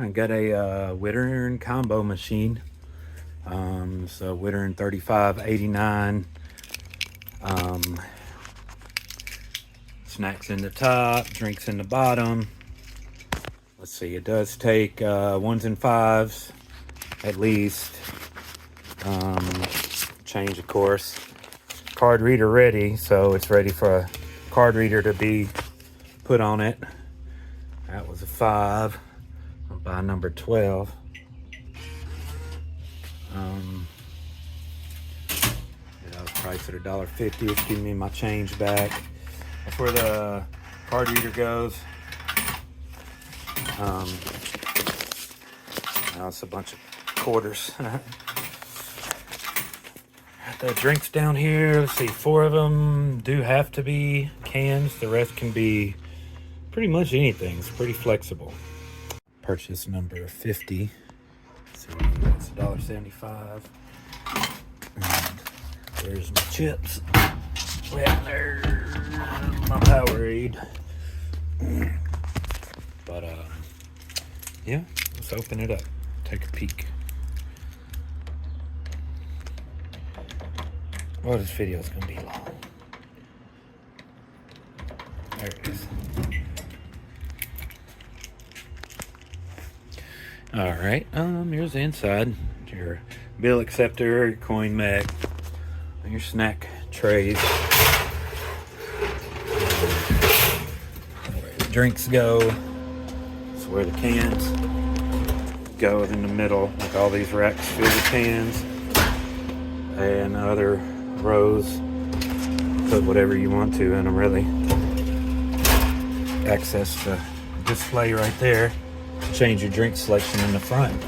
I got a Wittern combo machine. So Wittern 3589. Snacks in the top, drinks in the bottom. Let's see, it does take 1s and 5s at least. Change, of course. Card reader ready, so it's ready for a card reader to be put on it. That was a 5. I'll buy number 12. That was priced at $1.50. It's giving me my change back. That's where the card reader goes. Now it's a bunch of quarters. The drinks down here, let's see, 4 of them do have to be cans. The rest can be pretty much anything. It's pretty flexible. Purchase number 50. Let's see, it's $1.75. And there's my chips. Well, there's my Powerade. But yeah, let's open it up. Take a peek. Well, this video is gonna be long. There it is. All right, here's the inside. Your bill acceptor, your coin mech, your snack trays. Where the drinks go. That's where the cans go in the middle. Like all these racks fill with cans. And other rows, put whatever you want to in them, really. Access the display right there. Change your drink selection in the front.